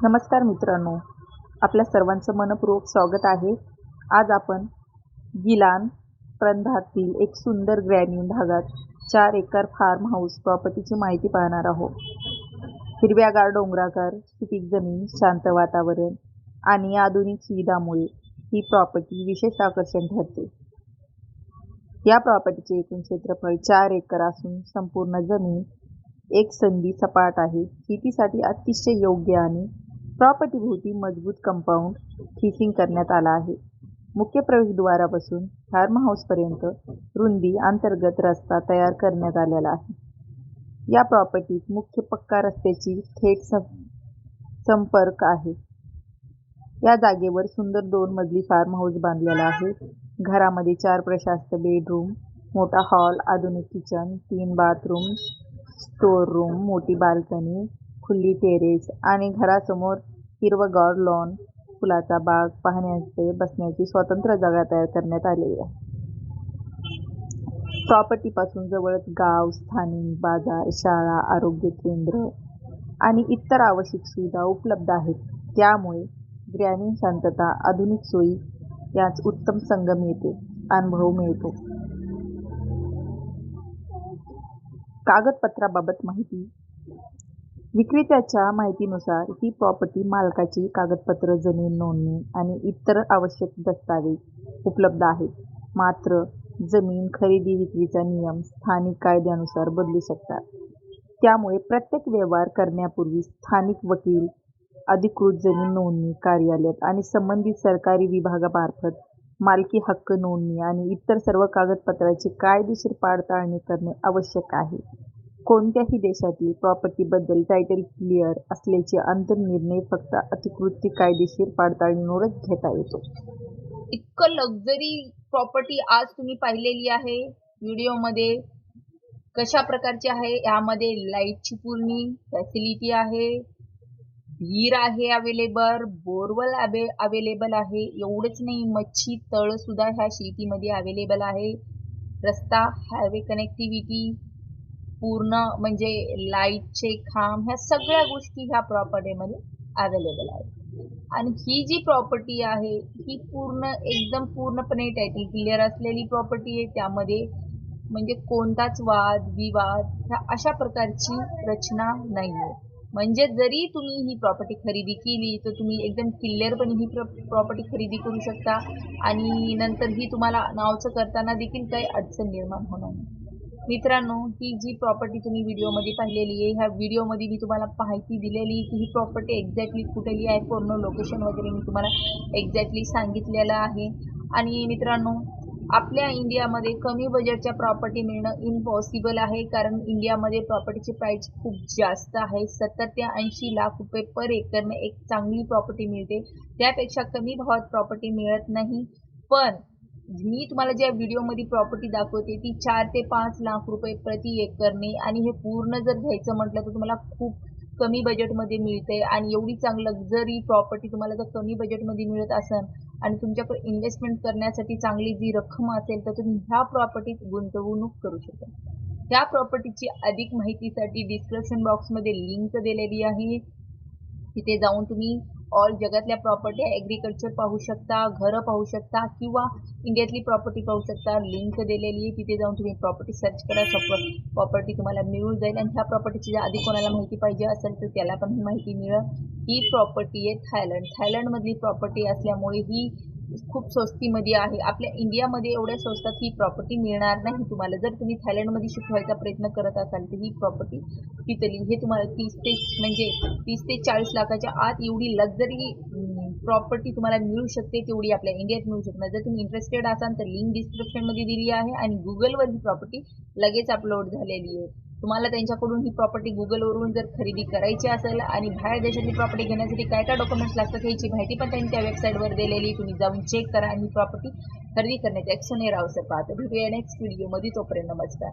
नमस्कार मित्रांनो, आपल्या सर्वांचं मनपूर्वक स्वागत आहे. आज आपण गिलान प्रांतातील एक सुंदर ग्रामीण भागात 4 एकर फार्म हाऊस प्रॉपर्टीची माहिती पाहणार आहोत. हिरव्यागार डोंगराळ सुपीक जमीन, शांत वातावरण आणि आधुनिक सुविधांमुळे ही प्रॉपर्टी विशेष आकर्षण ठरते. या प्रॉपर्टीचे एकूण क्षेत्रफळ 4 एकर असून संपूर्ण जमीन एकसंधी सपाट आहे. शेतीसाठी अतिशय योग्य आणि प्रॉपर्टीभोवती मजबूत कंपाऊंड फिसिंग करण्यात आला आहे. मुख्य प्रवेशद्वारापासून फार्म हाऊसपर्यंत रुंदी अंतर्गत रस्ता तयार करण्यात आलेला आहे. या प्रॉपर्टीत मुख्य पक्का रस्त्याची थेट संपर्क आहे. या जागेवर सुंदर 2 मजली फार्म हाऊस बांधलेला आहे. घरामध्ये 4 प्रशस्त बेडरूम, मोठा हॉल, आधुनिक किचन, 3 बाथरूम, स्टोर रूम, मोठी बाल्कनी, खुली टेरेस आणि घरासमोर हिरवंगार लॉन, फुलाचा बाग, पाहण्याचे बसण्याची स्वतंत्र जागा तयार करण्यात आली आहे. प्रॉपर्टीपासून जवळच गाव, स्थानिक बाजार, शाळा, आरोग्य केंद्र आणि इतर आवश्यक सुविधा उपलब्ध आहेत. त्यामुळे ग्रामीण शांतता, आधुनिक सोयी याच उत्तम संगम येथे अनुभव मिळतो. कागदपत्राबाबत माहिती. विक्रेत्याच्या माहितीनुसार ही प्रॉपर्टी मालकाची कागदपत्र, जमीन नोंदणी आणि इतर आवश्यक दस्तावेज उपलब्ध आहेत. मात्र जमीन खरेदी विक्रीचा नियम स्थानिक कायद्यानुसार बदलू शकतात. त्यामुळे प्रत्येक व्यवहार करण्यापूर्वी स्थानिक वकील, अधिकृत जमीन नोंदणी कार्यालय आणि संबंधित सरकारी विभागामार्फत मालकी हक्क नोंदणी आणि इतर सर्व कागदपत्रांची कायदेशीर पडताळणी करणे आवश्यक आहे. कोणत्याही देशातील प्रॉपर्टीबद्दल टायटल क्लिअर असल्याचे अंतिम निर्णय फक्त अधिकृत कायदेशीर पडताळणीवरच घेता येतो. इतकं लक्झरी प्रॉपर्टी आज तुम्ही पाहिलेली आहे व्हिडिओमध्ये. कशा प्रकारची आहे, यामध्ये लाईटची पूर्ण फॅसिलिटी आहे, विहीर आहे अवेलेबल, बोरवेल अवेलेबल आहे. एवढंच नाही, मच्छी तळ सुद्धा ह्या शेतीमध्ये अवेलेबल आहे. रस्ता, हायवे कनेक्टिव्हिटी, पूर्ण म्हणजे लाईटचे खांब, ह्या सगळ्या गोष्टी ह्या प्रॉपर्टीमध्ये अवेलेबल आहेत. आणि ही जी प्रॉपर्टी आहे ही एकदम पूर्णपणे टायटल क्लिअर असलेली प्रॉपर्टी आहे. त्यामध्ये म्हणजे कोणताच वाद विवाद ह्या अशा प्रकारची रचना नाही आहे. म्हणजे जरी तुम्ही ही प्रॉपर्टी खरेदी केली तर तुम्ही एकदम क्लिअरपणे ही प्रॉपर्टी खरेदी करू शकता आणि नंतर ही तुम्हाला नावचं करताना देखील काही अडचण निर्माण होणार नाही. मित्रांनो, ही जी प्रॉपर्टी तुम्ही व्हिडिओमध्ये पाहिलेली आहे, ह्या व्हिडिओमध्ये मी तुम्हाला माहिती दिलेली की ही प्रॉपर्टी एक्झॅक्टली कुठेली आहे, पूर्ण लोकेशन वगैरे मी तुम्हाला एक्झॅक्टली सांगितलेलं आहे. आणि मित्रांनो, आपल्या इंडियामध्ये कमी बजेटच्या प्रॉपर्टी मिळणं इम्पॉसिबल आहे, कारण इंडियामध्ये प्रॉपर्टीची प्राइस खूप जास्त आहे. 70 ते 80 लाख रुपये पर एकरने एक चांगली प्रॉपर्टी मिळते. त्यापेक्षा कमी भावात प्रॉपर्टी मिळत नाही. पण मी तुम्हाला ज्या व्हिडिओमध्ये प्रॉपर्टी दाखवते ती 4 ते 5 लाख रुपये प्रति एकरने, आणि हे पूर्ण जर घ्यायचं म्हटलं तर तुम्हाला खूप कमी बजेटमध्ये मिळते. आणि एवढी चांगली लक्झरी प्रॉपर्टी तुम्हाला जर कमी बजेटमध्ये मिळत असेल आणि तुमच्याकडे इन्व्हेस्टमेंट करण्यासाठी चांगली जी रक्कम असेल तर तुम्ही ह्या प्रॉपर्टीत गुंतवणूक करू शकता. ह्या प्रॉपर्टीची अधिक माहितीसाठी डिस्क्रिप्शन बॉक्समध्ये लिंक दिलेली आहे. तिथे जाऊन तुम्ही ऑल जगातल्या प्रॉपर्टी ॲग्रिकल्चर पाहू शकता, घरं पाहू शकता किंवा इंडियातली प्रॉपर्टी पाहू शकता. लिंक दिलेली आहे, तिथे जाऊन तुम्ही प्रॉपर्टी सर्च करा. प्रॉपर्टी तुम्हाला मिळून जाईल. आणि ह्या प्रॉपर्टीची आधी कोणाला माहिती पाहिजे असेल तर त्याला पण ही माहिती मिळेल. ही प्रॉपर्टी आहे थायलंडमधली प्रॉपर्टी असल्यामुळे ही खूप स्वस्तीमध्ये आहे. आपल्या इंडियामध्ये एवढ्या स्वस्तात ही प्रॉपर्टी मिळणार नाही तुम्हाला. जर तुम्ही थायलंडमध्ये शिफ्ट व्हायचा प्रयत्न करत असाल तर ही प्रॉपर्टी तिथली हे तुम्हाला 30 ते 40 लाखाच्या आत एवढी लक्झरी प्रॉपर्टी तुम्हाला मिळू शकते. तेवढी आपल्या इंडियात मिळू शकणार. जर तुम्ही इंटरेस्टेड असाल तर लिंक डिस्क्रिप्शनमध्ये दिली आहे आणि गुगलवर ही प्रॉपर्टी लगेच अपलोड झालेली आहे. तुम्हाला त्यांच्याकडून ही प्रॉपर्टी गुगलवरून जर खरेदी करायची असेल आणि बाहेर देशातली प्रॉपर्टी घेण्यासाठी काय काय डॉक्युमेंट्स लागतात याची माहिती पण त्यांनी त्या वेबसाईटवर दिलेली. तुम्ही जाऊन चेक करा आणि प्रॉपर्टी खरेदी करण्याची ॲक्शन राहू शकता. भेटूया नेक्स्ट व्हिडिओमध्ये. तोपर्यंत नमस्कार.